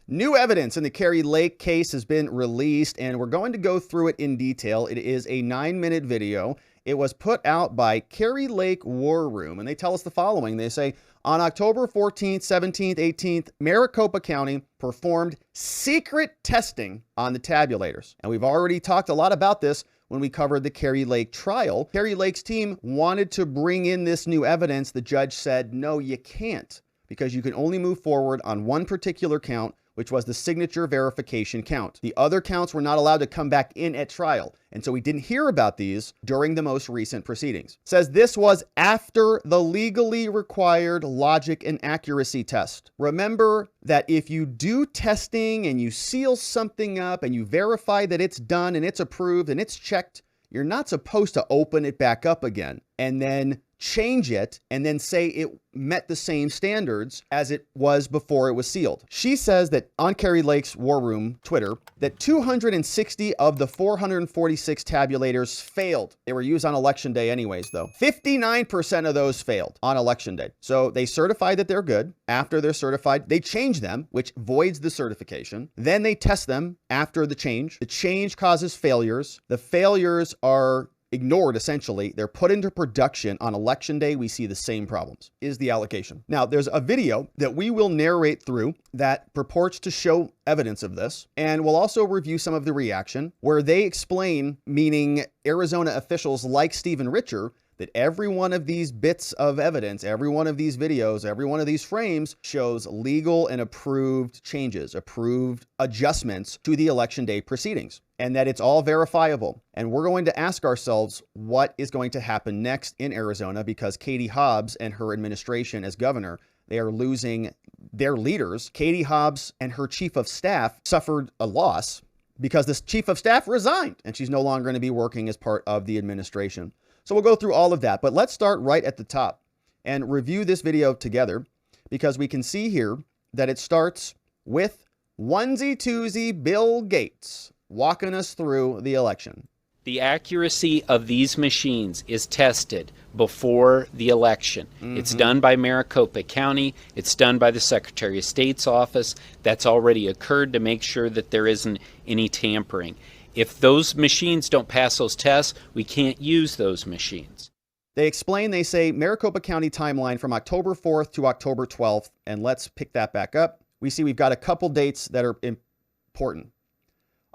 New evidence in the Kari Lake case has been released, and we're going to go through it in detail. It is a 9-minute video. It was put out by KariLakeWarRoom, and they tell us the following. They say, on October 14th, 17th, 18th, Maricopa County performed secret testing on the tabulators. And we've already talked a lot about this when we covered the Kari Lake trial. Kari Lake's team wanted to bring in this new evidence. The judge said, no, you can't, because you can only move forward on one particular count, which was the signature verification count. The other counts were not allowed to come back in at trial. And so we didn't hear about these during the most recent proceedings. It says this was after the legally required logic and accuracy test. Remember that if you do testing and you seal something up and you verify that it's done and it's approved and it's checked, you're not supposed to open it back up again and then change it and then say it met the same standards as it was before it was sealed. She says that on Kari Lake's War Room Twitter that 260 of the 446 tabulators failed. They were used on election day anyways, though. 59% of those failed on election day. So they certify that they're good. After they're certified, they change them, which voids the certification. Then they test them after the change. The change causes failures. The failures are ignored, essentially. They're put into production on election day. We see the same problems, is the allocation. Now, there's a video that we will narrate through that purports to show evidence of this, and we'll also review some of the reaction where they explain, meaning Arizona officials like Stephen Richer, that every one of these bits of evidence, every one of these videos, every one of these frames shows legal and approved changes, approved adjustments to the election day proceedings, and that it's all verifiable. And we're going to ask ourselves what is going to happen next in Arizona, because Katie Hobbs and her administration as governor, they are losing their leaders. Katie Hobbs and her chief of staff suffered a loss because this chief of staff resigned, and she's no longer going to be working as part of the administration. So we'll go through all of that, but let's start right at the top and review this video together, because we can see here that it starts with onesie-twosie Bill Gates walking us through the election. The accuracy of these machines is tested before the election. It's done by Maricopa County. It's done by the Secretary of State's office. That's already occurred to make sure that there isn't any tampering. If those machines don't pass those tests, we can't use those machines. They explain, they say Maricopa County timeline from October 4th to October 12th. And let's pick that back up. We see we've got a couple dates that are important.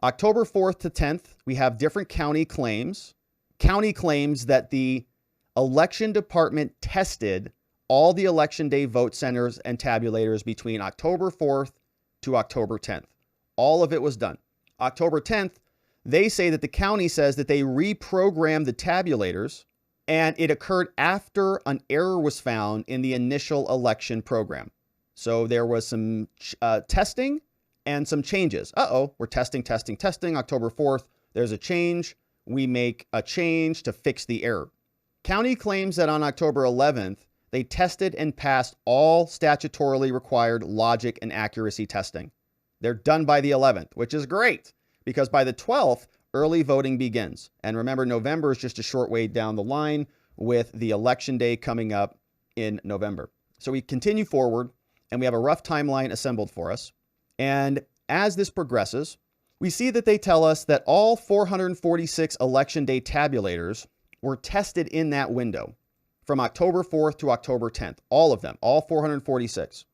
October 4th to 10th, we have different county claims. County claims that the election department tested all the election day vote centers and tabulators between October 4th to October 10th. All of it was done. October 10th, they say that the county says that they reprogrammed the tabulators, and it occurred after an error was found in the initial election program. So there was some testing and some changes. We're testing. October 4th, there's a change. We make a change to fix the error. County claims that on October 11th, they tested and passed all statutorily required logic and accuracy testing. They're done by the 11th, which is great, because by the 12th, early voting begins. And remember, November is just a short way down the line with the election day coming up in November. So we continue forward, and we have a rough timeline assembled for us. And as this progresses, we see that they tell us that all 446 election day tabulators were tested in that window from October 4th to October 10th. All of them, all 446.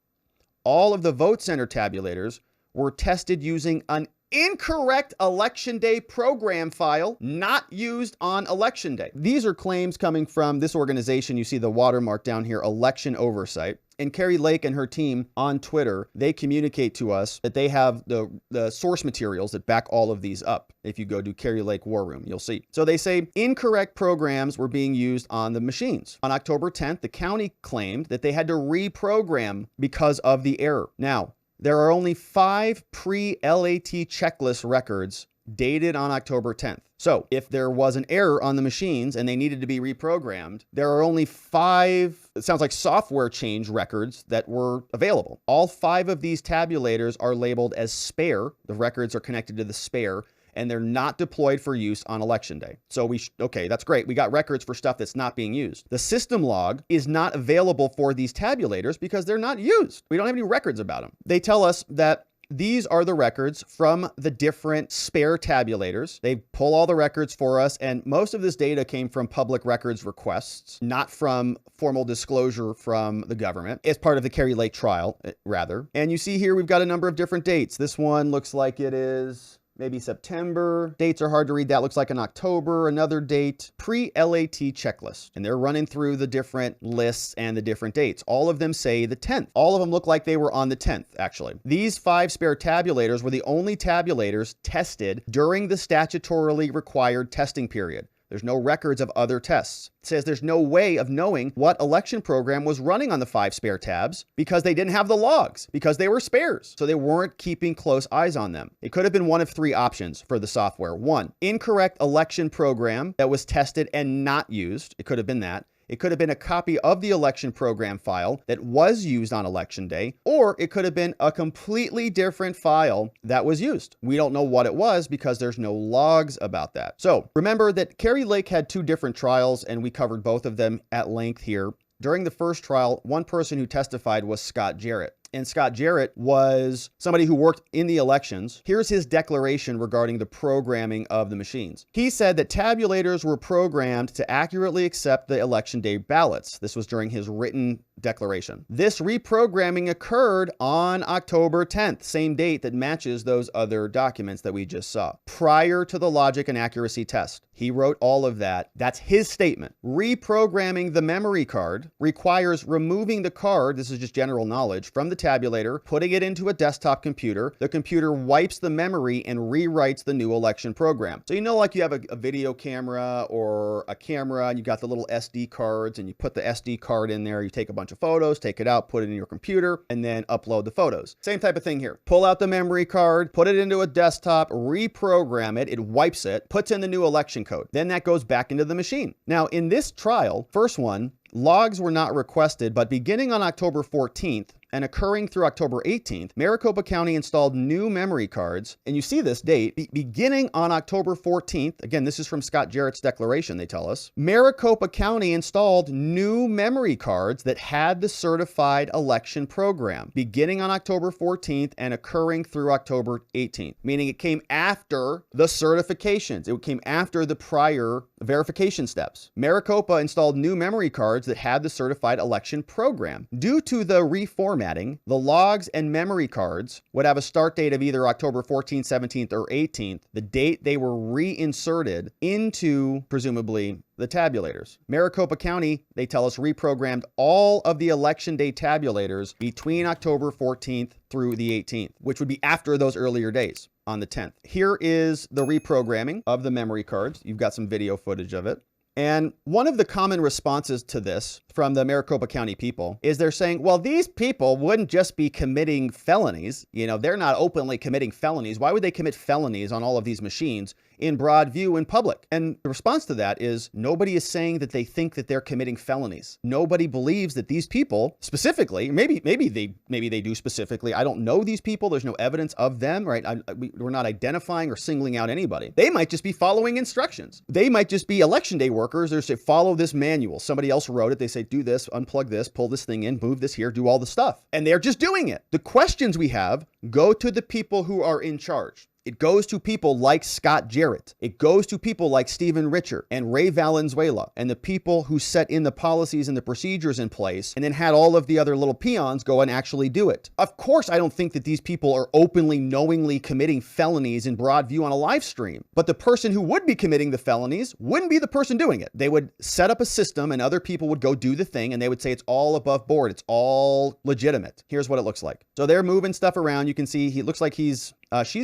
All of the vote center tabulators were tested using an incorrect election day program file not used on election day. These are claims coming from this organization. You see the watermark down here, Election Oversight. And Kari Lake and her team on Twitter, they communicate to us that they have the source materials that back all of these up. If you go to Kari Lake War Room, you'll see. So they say incorrect programs were being used on the machines. On October 10th, the county claimed that they had to reprogram because of the error. Now, there are only 5 pre-LAT checklist records dated on October 10th. So if there was an error on the machines and they needed to be reprogrammed, there are only 5, it sounds like software change records that were available. All 5 of these tabulators are labeled as spare. The records are connected to the spare, and they're not deployed for use on election day. So okay, that's great. We got records for stuff that's not being used. The system log is not available for these tabulators because they're not used. We don't have any records about them. They tell us that These are the records from the different spare tabulators. They pull all the records for us, and most of this data came from public records requests, not from formal disclosure from the government, as part of the Kari Lake trial, rather. And you see here we've got a number of different dates. This one looks like it is maybe September. Dates are hard to read. That looks like an October. Another date, pre-LAT checklist. And they're running through the different lists and the different dates. All of them say the 10th. All of them look like they were on the 10th, actually. These 5 spare tabulators were the only tabulators tested during the statutorily required testing period. There's no records of other tests. It says there's no way of knowing what election program was running on the 5 spare tabs because they didn't have the logs, because they were spares. So they weren't keeping close eyes on them. It could have been one of 3 options for the software. 1, incorrect election program that was tested and not used. It could have been that. It could have been a copy of the election program file that was used on election day, or it could have been a completely different file that was used. We don't know what it was because there's no logs about that. So remember that Kari Lake had 2 different trials, and we covered both of them at length here. During the first trial, one person who testified was Scott Jarrett. And Scott Jarrett was somebody who worked in the elections. Here's his declaration regarding the programming of the machines. He said that tabulators were programmed to accurately accept the election day ballots. This was during his written declaration. This reprogramming occurred on October 10th, same date that matches those other documents that we just saw, prior to the logic and accuracy test. He wrote all of that. That's his statement. Reprogramming the memory card requires removing the card, this is just general knowledge, from the tabulator, putting it into a desktop computer. The computer wipes the memory and rewrites the new election program. So you know, like you have a video camera or a camera, and you got the little SD cards, and you put the SD card in there, you take a bunch of photos, take it out, put it in your computer, and then upload the photos. Same type of thing here. Pull out the memory card, put it into a desktop, reprogram it, it wipes it, puts in the new election code. Then that goes back into the machine. Now, in this trial, first one, logs were not requested, but beginning on October 14th, and occurring through October 18th, Maricopa County installed new memory cards. And you see this date, beginning on October 14th. Again, this is from Scott Jarrett's declaration, they tell us. Maricopa County installed new memory cards that had the certified election program, beginning on October 14th and occurring through October 18th, meaning it came after the certifications. It came after the prior verification steps. Maricopa installed new memory cards that had the certified election program. Due to the reformatting, the logs and memory cards would have a start date of either October 14th, 17th, or 18th, the date they were reinserted into, presumably, the tabulators. Maricopa County, they tell us, reprogrammed all of the election day tabulators between October 14th through the 18th, which would be after those earlier days on the 10th. Here is the reprogramming of the memory cards. You've got some video footage of it. And one of the common responses to this from the Maricopa County people is they're saying, well, these people wouldn't just be committing felonies. You know, they're not openly committing felonies. Why would they commit felonies on all of these machines in broad view in public? And the response to that is nobody is saying that they think that they're committing felonies. Nobody believes that these people specifically, maybe they do specifically. I don't know these people. There's no evidence of them, right? We're not identifying or singling out anybody. They might just be following instructions. They might just be election day workers. They say, follow this manual. Somebody else wrote it. They say, do this, unplug this, pull this thing in, move this here, do all the stuff. And they're just doing it. The questions we have go to the people who are in charge. It goes to people like Scott Jarrett. It goes to people like Stephen Richer and Ray Valenzuela and the people who set in the policies and the procedures in place and then had all of the other little peons go and actually do it. Of course, I don't think that these people are openly, knowingly committing felonies in broad view on a live stream. But the person who would be committing the felonies wouldn't be the person doing it. They would set up a system and other people would go do the thing and they would say it's all above board. It's all legitimate. Here's what it looks like. So they're moving stuff around. You can see he looks like she's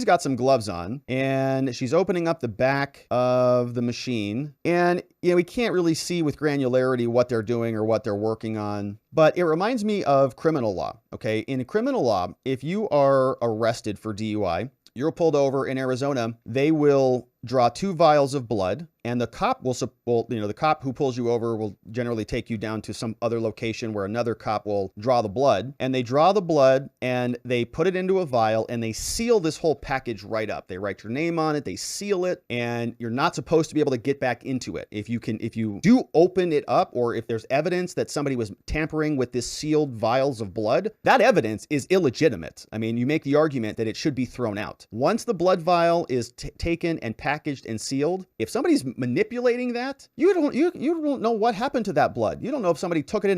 got some gloves on and she's opening up the back of the machine. And, you know, we can't really see with granularity what they're doing or what they're working on, but it reminds me of criminal law. Okay. In criminal law, if you are arrested for DUI, you're pulled over in Arizona, they will draw 2 vials of blood, and the cop the cop who pulls you over will generally take you down to some other location where another cop will draw the blood, and they draw the blood and they put it into a vial and they seal this whole package right up. They write your name on it, they seal it, and you're not supposed to be able to get back into it. If you do open it up, or if there's evidence that somebody was tampering with this sealed vials of blood, that evidence is illegitimate. I mean, you make the argument that it should be thrown out. Once the blood vial is taken and packaged and sealed, if somebody's manipulating that, you don't know what happened to that blood. You don't know if somebody took it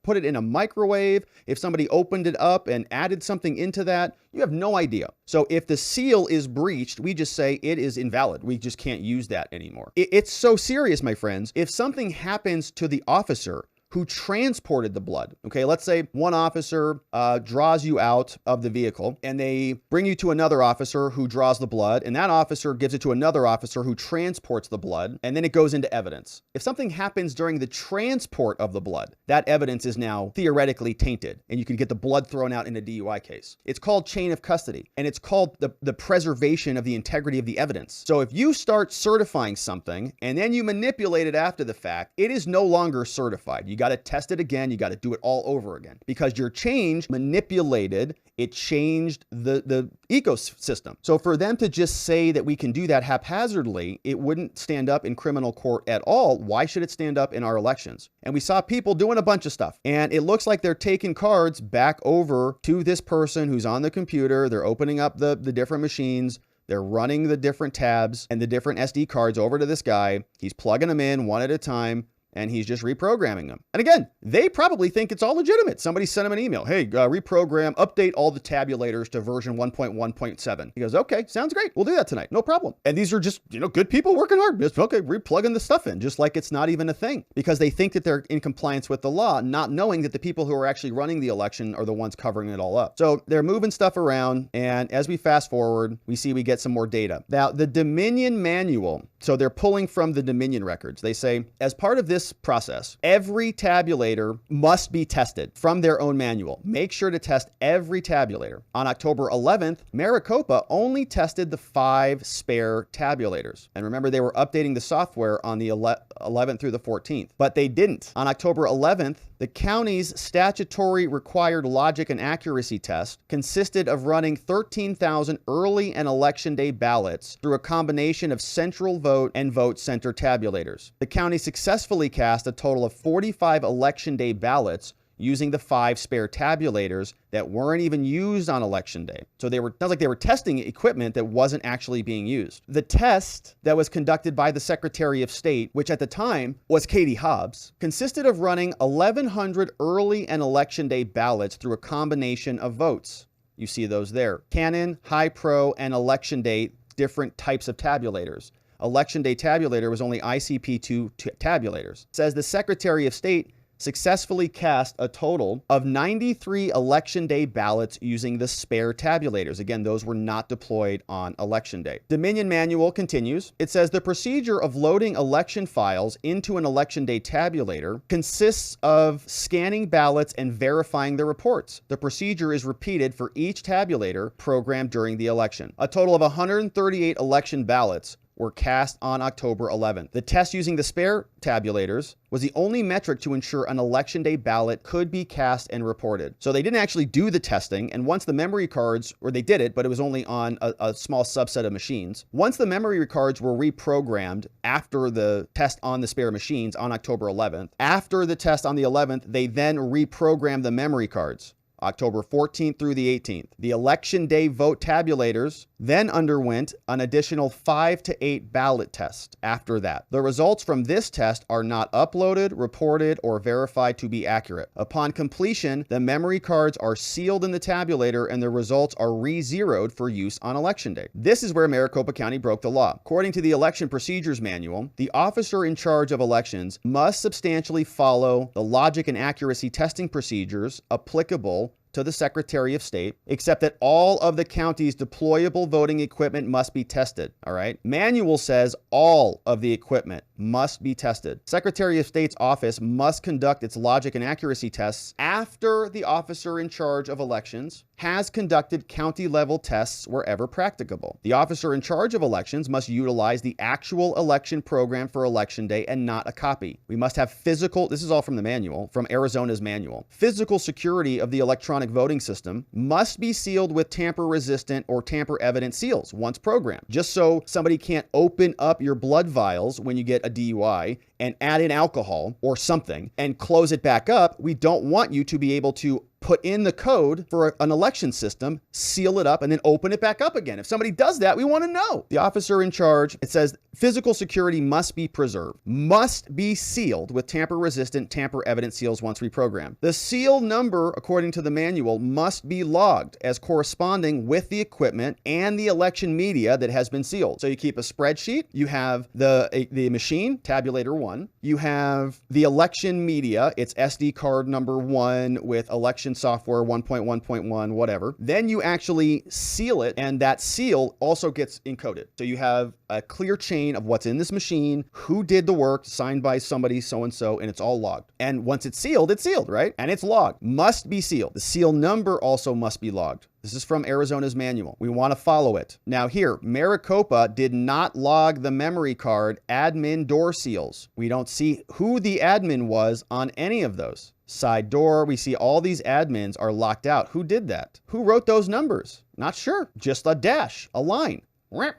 put it in a microwave, if somebody opened it up and added something into that. You have no idea. So if the seal is breached, we just say it is invalid. We just can't use that anymore. It's so serious, my friends. If something happens to the officer who transported the blood. Okay, let's say one officer draws you out of the vehicle and they bring you to another officer who draws the blood, and that officer gives it to another officer who transports the blood, and then it goes into evidence. If something happens during the transport of the blood, that evidence is now theoretically tainted, and you can get the blood thrown out in a DUI case. It's called chain of custody, and it's called the preservation of the integrity of the evidence. So if you start certifying something and then you manipulate it after the fact, it is no longer certified. You got to test it again. You got to do it all over again, because your change manipulated, it changed the ecosystem. So for them to just say that we can do that haphazardly, it wouldn't stand up in criminal court at all. Why should it stand up in our elections? And we saw people doing a bunch of stuff, and it looks like they're taking cards back over to this person who's on the computer. They're opening up the different machines. They're running the different tabs and the different SD cards over to this guy. He's plugging them in one at a time, and he's just reprogramming them. And again, they probably think it's all legitimate. Somebody sent him an email. Hey, reprogram, update all the tabulators to version 1.1.7. He goes, okay, sounds great. We'll do that tonight. No problem. And these are just, good people working hard. Just, okay, replugging the stuff in, just like it's not even a thing, because they think that they're in compliance with the law, not knowing that the people who are actually running the election are the ones covering it all up. So they're moving stuff around. And as we fast forward, we get some more data. Now, the Dominion manual, so they're pulling from the Dominion records. They say, as part of this process, every tabulator must be tested from their own manual. Make sure to test every tabulator. On October 11th, Maricopa only tested the 5 spare tabulators. And remember, they were updating the software on the 11th through the 14th, but they didn't. On October 11th, the county's statutory required logic and accuracy test consisted of running 13,000 early and election day ballots through a combination of central vote and vote center tabulators. The county successfully cast a total of 45 election day ballots using the 5 spare tabulators that weren't even used on election day. So sounds like they were testing equipment that wasn't actually being used. The test that was conducted by the Secretary of State, which at the time was Katie Hobbs, consisted of running 1,100 early and election day ballots through a combination of votes. You see those there. Canon, High Pro, and election day, different types of tabulators. Election day tabulator was only ICP2 tabulators. It says the Secretary of State successfully cast a total of 93 election day ballots using the spare tabulators. Again, those were not deployed on election day. Dominion manual continues. It says the procedure of loading election files into an election day tabulator consists of scanning ballots and verifying the reports. The procedure is repeated for each tabulator programmed during the election. A total of 138 election ballots were cast on October 11th. The test using the spare tabulators was the only metric to ensure an election day ballot could be cast and reported. So they didn't actually do the testing, and once the memory cards, or they did it, but it was only on a small subset of machines. Once the memory cards were reprogrammed after the test on the spare machines on October 11th, after the test on the 11th, they then reprogrammed the memory cards. October 14th through the 18th. The election day vote tabulators then underwent an additional 5 to 8 ballot tests after that. The results from this test are not uploaded, reported, or verified to be accurate. Upon completion, the memory cards are sealed in the tabulator and the results are re-zeroed for use on election day. This is where Maricopa County broke the law. According to the Election Procedures Manual, the officer in charge of elections must substantially follow the logic and accuracy testing procedures applicable to the Secretary of State, except that all of the county's deployable voting equipment must be tested, all right? Manual says all of the equipment must be tested. Secretary of State's office must conduct its logic and accuracy tests after the officer in charge of elections has conducted county-level tests wherever practicable. The officer in charge of elections must utilize the actual election program for Election Day and not a copy. We must have physical, this is all from the manual, from Arizona's manual. Physical security of the electronic voting system must be sealed with tamper-resistant or tamper-evident seals once programmed, just so somebody can't open up your blood vials when you get a DUI and add in alcohol or something and close it back up. We don't want you to be able to put in the code for an election system, seal it up, and then open it back up again. If somebody does that, we want to know. The officer in charge, it says physical security must be preserved, must be sealed with tamper-resistant, tamper-evident seals once reprogrammed. The seal number, according to the manual, must be logged as corresponding with the equipment and the election media that has been sealed. So you keep a spreadsheet, you have the machine, tabulator 1, you have the election media, it's SD card number 1 with election software 1.1.1, whatever. Then you actually seal it, and that seal also gets encoded. So you have a clear chain of what's in this machine, who did the work, signed by somebody so-and-so, and it's all logged. And once it's sealed, right? And it's logged. Must be sealed. The seal number also must be logged. This is from Arizona's manual. We want to follow it. Now here, Maricopa did not log the memory card admin door seals. We don't see who the admin was on any of those. Side door, we see all these admins are locked out. Who did that? Who wrote those numbers? Not sure. Just a dash, a line.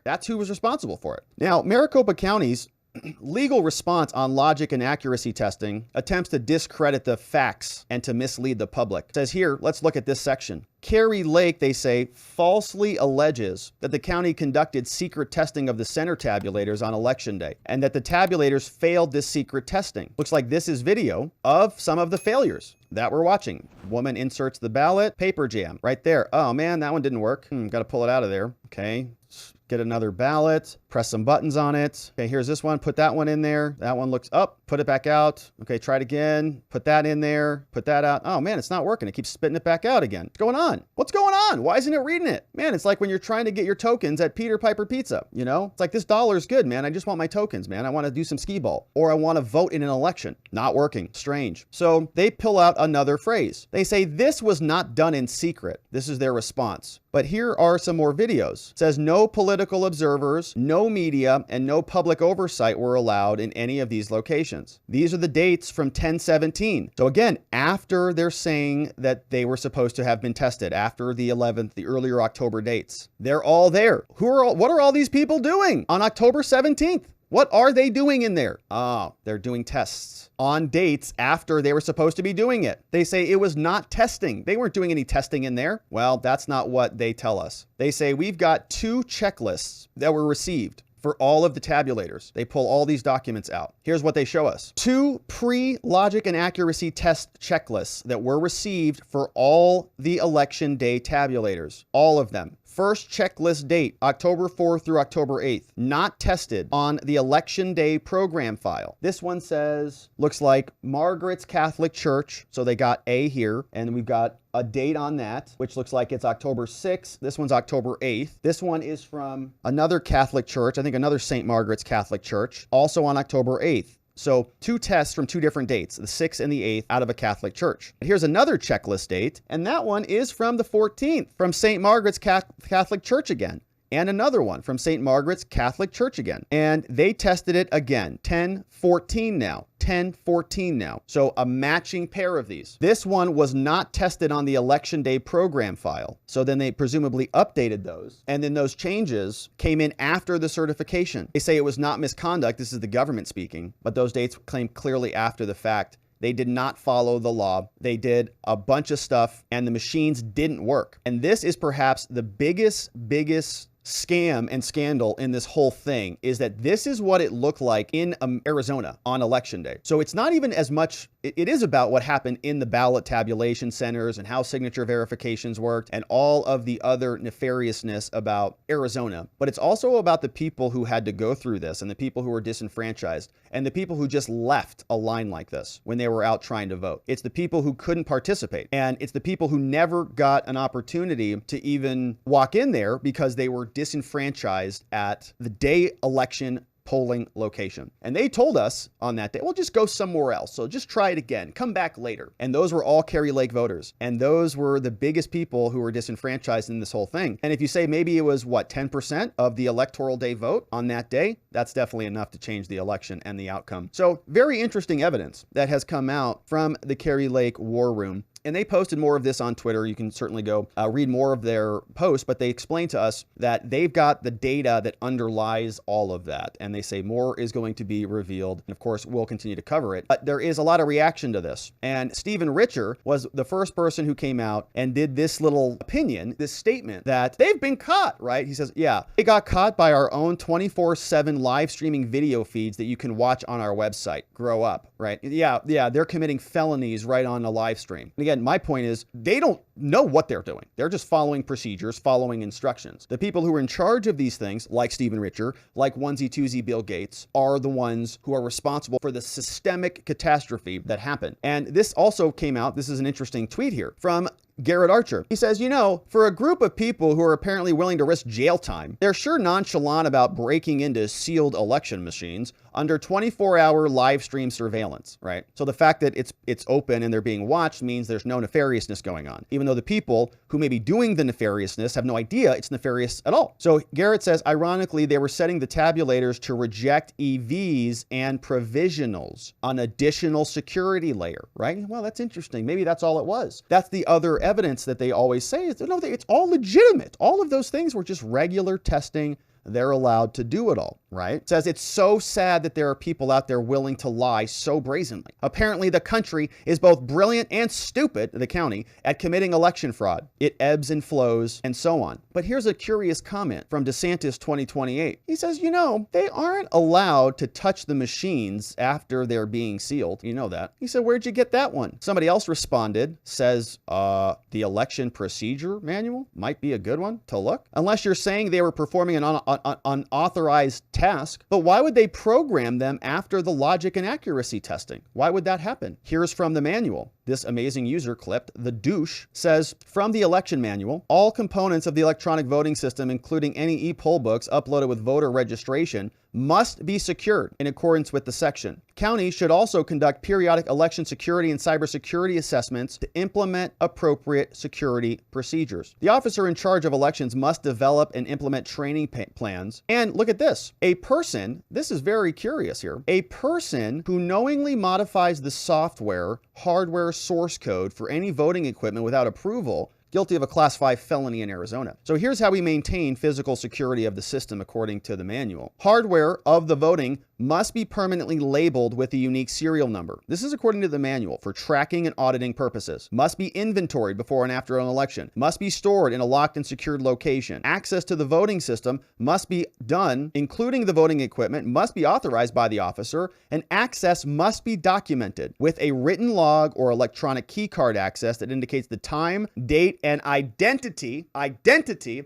That's who was responsible for it. Now, Maricopa County's legal response on logic and accuracy testing attempts to discredit the facts and to mislead the public. It says here, let's look at this section. Kari Lake, they say, falsely alleges that the county conducted secret testing of the center tabulators on Election Day and that the tabulators failed this secret testing. Looks like this is video of some of the failures that we're watching. Woman inserts the ballot, paper jam right there. Oh man, that one didn't work. Got to pull it out of there. Okay. Get another ballot, press some buttons on it. Okay, here's this one, put that one in there. That one looks up, put it back out. Okay, try it again, put that in there, put that out. Oh man, it's not working. It keeps spitting it back out again. What's going on? What's going on? Why isn't it reading it? Man, it's like when you're trying to get your tokens at Peter Piper Pizza, you know? It's like, this $1 good, man. I just want my tokens, man. I want to do some skee ball, or I want to vote in an election. Not working. Strange. So they pull out another phrase. They say this was not done in secret. This is their response. But here are some more videos. It says no political observers, no media, and no public oversight were allowed in any of these locations. These are the dates from 10/17. So again, after they're saying that they were supposed to have been tested, after the 11th, the earlier October dates. They're all there. What are all these people doing on October 17th? What are they doing in there? Oh, they're doing tests on dates after they were supposed to be doing it. They say it was not testing. They weren't doing any testing in there. Well, that's not what they tell us. They say we've got 2 checklists that were received for all of the tabulators. They pull all these documents out. Here's what they show us. 2 pre-logic and accuracy test checklists that were received for all the election day tabulators. All of them. First checklist date, October 4th through October 8th. Not tested on the election day program file. This one says, looks like Margaret's Catholic Church. So they got A here, and we've got a date on that, which looks like it's October 6th. This one's October 8th. This one is from another Catholic church, I think another St. Margaret's Catholic Church, also on October 8th. So 2 tests from 2 different dates, the 6th and the 8th, out of a Catholic church. Here's another checklist date, and that one is from the 14th, from St. Margaret's Catholic Church again. And another one from St. Margaret's Catholic Church again. And they tested it again, 10/14 now. 10/14 now. So a matching pair of these. This one was not tested on the election day program file. So then they presumably updated those. And then those changes came in after the certification. They say it was not misconduct. This is the government speaking, but those dates claim clearly after the fact. They did not follow the law. They did a bunch of stuff and the machines didn't work. And this is perhaps the biggest scam and scandal in this whole thing, is that this is what it looked like in Arizona on election day. So it's not even as much, it is about what happened in the ballot tabulation centers and how signature verifications worked and all of the other nefariousness about Arizona. But it's also about the people who had to go through this and the people who were disenfranchised and the people who just left a line like this when they were out trying to vote. It's the people who couldn't participate, and it's the people who never got an opportunity to even walk in there because they were disenfranchised at the day election polling location. And they told us on that day, well, just go somewhere else. So just try it again. Come back later. And those were all Kari Lake voters. And those were the biggest people who were disenfranchised in this whole thing. And if you say maybe it was, what, 10% of the electoral day vote on that day, that's definitely enough to change the election and the outcome. So very interesting evidence that has come out from the Kari Lake War Room. And they posted more of this on Twitter. You can certainly go read more of their posts, but they explained to us that they've got the data that underlies all of that. And they say more is going to be revealed. And of course, we'll continue to cover it. But there is a lot of reaction to this. And Stephen Richer was the first person who came out and did this little opinion, this statement that they've been caught, right? He says, yeah, they got caught by our own 24/7 live streaming video feeds that you can watch on our website. Grow up, right? Yeah, they're committing felonies right on a live stream. And again, my point is they don't know what they're doing. They're just following procedures, following instructions. The people who are in charge of these things, like Stephen Richer, like onesie twosie Bill Gates, are the ones who are responsible for the systemic catastrophe that happened. And this also came out, this is an interesting tweet here, from Garrett Archer. He says, you know, for a group of people who are apparently willing to risk jail time, they're sure nonchalant about breaking into sealed election machines under 24-hour live stream surveillance, right? So the fact that it's open and they're being watched means there's no nefariousness going on, even though the people who may be doing the nefariousness have no idea it's nefarious at all. So Garrett says, ironically, they were setting the tabulators to reject EVs and provisionals, an additional security layer, right? Well, that's interesting. Maybe that's all it was. That's the other evidence that they always say is, no, it's all legitimate. All of those things were just regular testing. They're allowed to do it all, right? It says it's so sad that there are people out there willing to lie so brazenly. Apparently, the country is both brilliant and stupid, the county, at committing election fraud. It ebbs and flows and so on. But here's a curious comment from DeSantis 2028. He says, you know, they aren't allowed to touch the machines after they're being sealed. You know that. He said, where'd you get that one? Somebody else responded, says, the election procedure manual might be a good one to look. Unless you're saying they were performing an unauthorized task, but why would they program them after the logic and accuracy testing? Why would that happen? Here's from the manual. This amazing user clipped, the douche, says, from the election manual, all components of the electronic voting system, including any e-poll books uploaded with voter registration, must be secured in accordance with the section. Counties should also conduct periodic election security and cybersecurity assessments to implement appropriate security procedures. The officer in charge of elections must develop and implement training plans. And look at this. A person, this is very curious here, a person who knowingly modifies the software, hardware source code for any voting equipment without approval, guilty of a Class 5 felony in Arizona. So here's how we maintain physical security of the system according to the manual. Hardware of the voting must be permanently labeled with a unique serial number. This is according to the manual for tracking and auditing purposes. Must be inventoried before and after an election. Must be stored in a locked and secured location. Access to the voting system must be done, including the voting equipment, must be authorized by the officer, and access must be documented with a written log or electronic key card access that indicates the time, date, and identity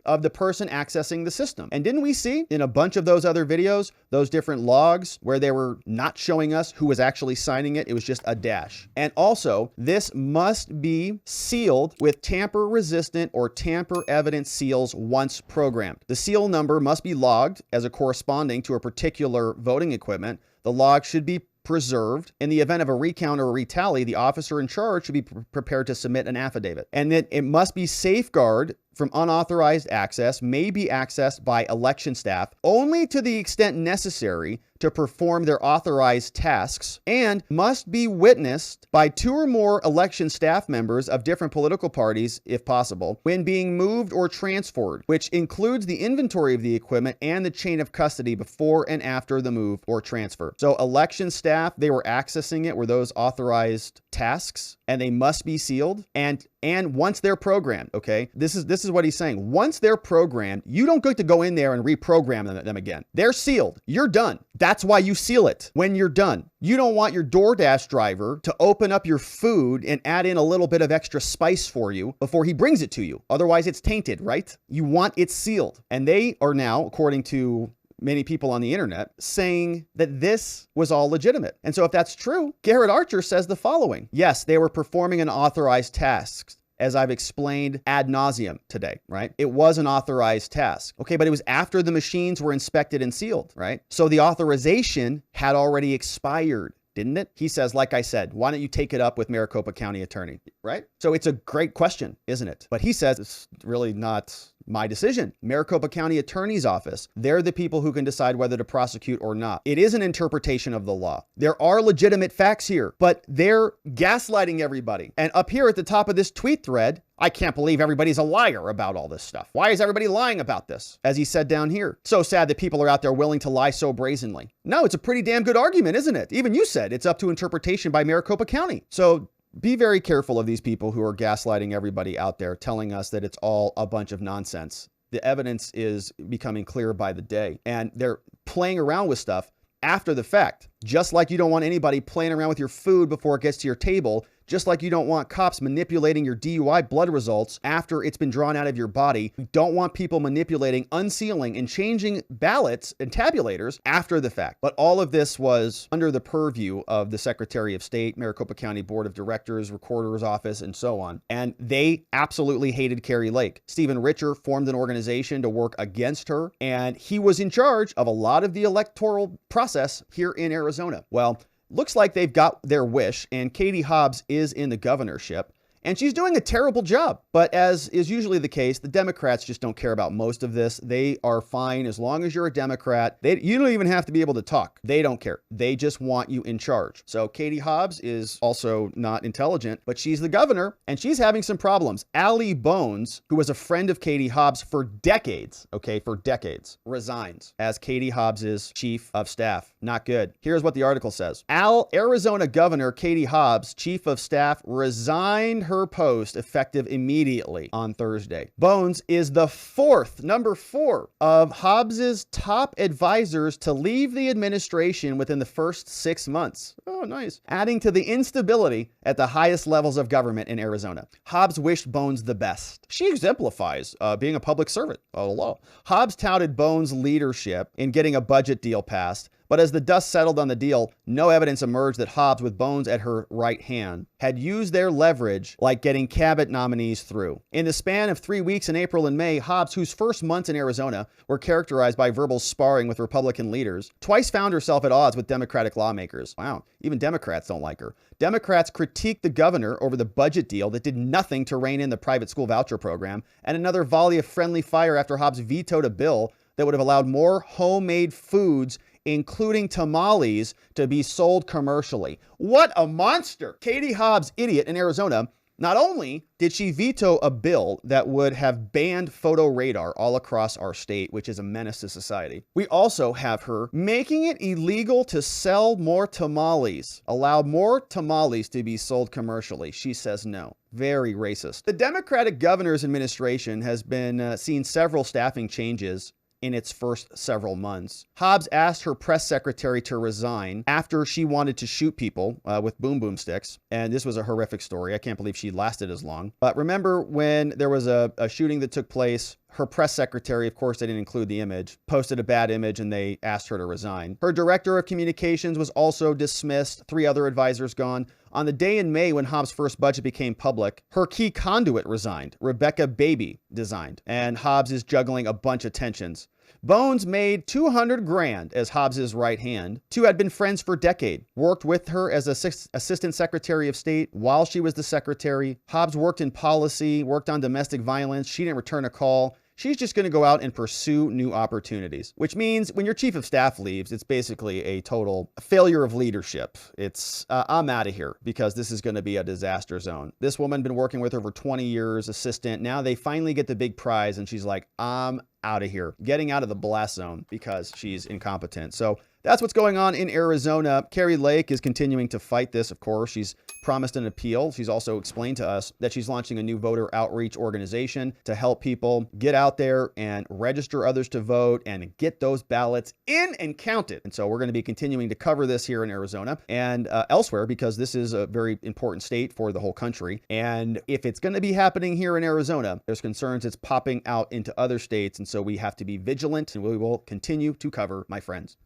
of the person accessing the system. And didn't we see in a bunch of those other videos, those different logs where they were not showing us who was actually signing it? It was just a dash. And also, this must be sealed with tamper-resistant or tamper-evident seals once programmed. The seal number must be logged as a corresponding to a particular voting equipment. The log should be preserved. In the event of a recount or a retally, the officer in charge should be prepared to submit an affidavit. And then it must be safeguarded from unauthorized access, may be accessed by election staff only to the extent necessary to perform their authorized tasks, and must be witnessed by 2 or more election staff members of different political parties, if possible, when being moved or transferred, which includes the inventory of the equipment and the chain of custody before and after the move or transfer. So election staff, they were accessing it, were those authorized tasks, and they must be sealed. And once they're programmed, okay, this is what he's saying. Once they're programmed, you don't get to go in there and reprogram them again. They're sealed. You're done. That's why you seal it when you're done. You don't want your DoorDash driver to open up your food and add in a little bit of extra spice for you before he brings it to you. Otherwise, it's tainted, right? You want it sealed. And they are now, according to many people on the internet, saying that this was all legitimate. And so if that's true, Garrett Archer says the following. Yes, they were performing an authorized task. as I've explained ad nauseum today, right? It was an authorized task. Okay, but it was after the machines were inspected and sealed, right? So the authorization had already expired, didn't it? He says, like I said, why don't you take it up with Maricopa County attorney, right? So it's a great question, isn't it? But he says it's really not my decision. Maricopa County Attorney's Office, they're the people who can decide whether to prosecute or not. It is an interpretation of the law. There are legitimate facts here, but they're gaslighting everybody. And up here at the top of this tweet thread, I can't believe everybody's a liar about all this stuff. Why is everybody lying about this? As he said down here, so sad that people are out there willing to lie so brazenly. No, it's a pretty damn good argument, isn't it? Even you said it's up to interpretation by Maricopa County. So be very careful of these people who are gaslighting everybody out there, telling us that it's all a bunch of nonsense. The evidence is becoming clearer by the day, and they're playing around with stuff after the fact. Just like you don't want anybody playing around with your food before it gets to your table, just like you don't want cops manipulating your DUI blood results after it's been drawn out of your body. We don't want people manipulating, unsealing, and changing ballots and tabulators after the fact. But all of this was under the purview of the Secretary of State, Maricopa County Board of Directors, Recorder's Office, and so on. And they absolutely hated Kari Lake. Stephen Richer formed an organization to work against her, and he was in charge of a lot of the electoral process here in Arizona. Well, looks like they've got their wish, and Katie Hobbs is in the governorship, and she's doing a terrible job. But as is usually the case, the Democrats just don't care about most of this. They are fine as long as you're a Democrat. You don't even have to be able to talk. They don't care. They just want you in charge. So Katie Hobbs is also not intelligent, but she's the governor, and she's having some problems. Allie Bones, who was a friend of Katie Hobbs for decades, resigns as Katie Hobbs's chief of staff. Not good. Here's what the article says. Arizona Governor Katie Hobbs, chief of staff, resigned her post effective immediately on Thursday. Bones is the number four of Hobbs's top advisors to leave the administration within the first 6 months. Oh, nice. Adding to the instability at the highest levels of government in Arizona. Hobbs wished Bones the best. She exemplifies being a public servant of the law. Hobbs touted Bones' leadership in getting a budget deal passed, but as the dust settled on the deal, no evidence emerged that Hobbs, with Bones at her right hand, had used their leverage like getting cabinet nominees through. In the span of 3 weeks in April and May, Hobbs, whose first months in Arizona were characterized by verbal sparring with Republican leaders, twice found herself at odds with Democratic lawmakers. Wow, even Democrats don't like her. Democrats critiqued the governor over the budget deal that did nothing to rein in the private school voucher program, and another volley of friendly fire after Hobbs vetoed a bill that would have allowed more homemade foods, including tamales, to be sold commercially. What a monster! Katie Hobbs, idiot in Arizona, not only did she veto a bill that would have banned photo radar all across our state, which is a menace to society, we also have her making it illegal to sell more tamales, allow more tamales to be sold commercially. She says no. Very racist. The Democratic governor's administration has been seeing several staffing changes in its first several months. Hobbs asked her press secretary to resign after she wanted to shoot people with boom boom sticks. And this was a horrific story. I can't believe she lasted as long. But remember when there was a shooting that took place, her press secretary, of course, they didn't include the image, posted a bad image and they asked her to resign. Her director of communications was also dismissed, 3 other advisors gone. On the day in May when Hobbs' first budget became public, her key conduit resigned. Rebecca Baby resigned, and Hobbs is juggling a bunch of tensions. Bones made $200,000 as Hobbs's right hand. Two had been friends for a decade, worked with her as assistant secretary of state while she was the secretary. Hobbs worked in policy, worked on domestic violence. She didn't return a call. She's just going to go out and pursue new opportunities, which means when your chief of staff leaves, it's basically a total failure of leadership. It's, I'm out of here because this is going to be a disaster zone. This woman been working with her for 20 years, assistant. Now they finally get the big prize and she's like, I'm out of here, getting out of the blast zone because she's incompetent. So that's what's going on in Arizona. Kari Lake is continuing to fight this, of course. She's promised an appeal. She's also explained to us that she's launching a new voter outreach organization to help people get out there and register others to vote and get those ballots in and counted. And so we're going to be continuing to cover this here in Arizona and elsewhere because this is a very important state for the whole country. And if it's going to be happening here in Arizona, there's concerns it's popping out into other states. And so we have to be vigilant and we will continue to cover, my friends.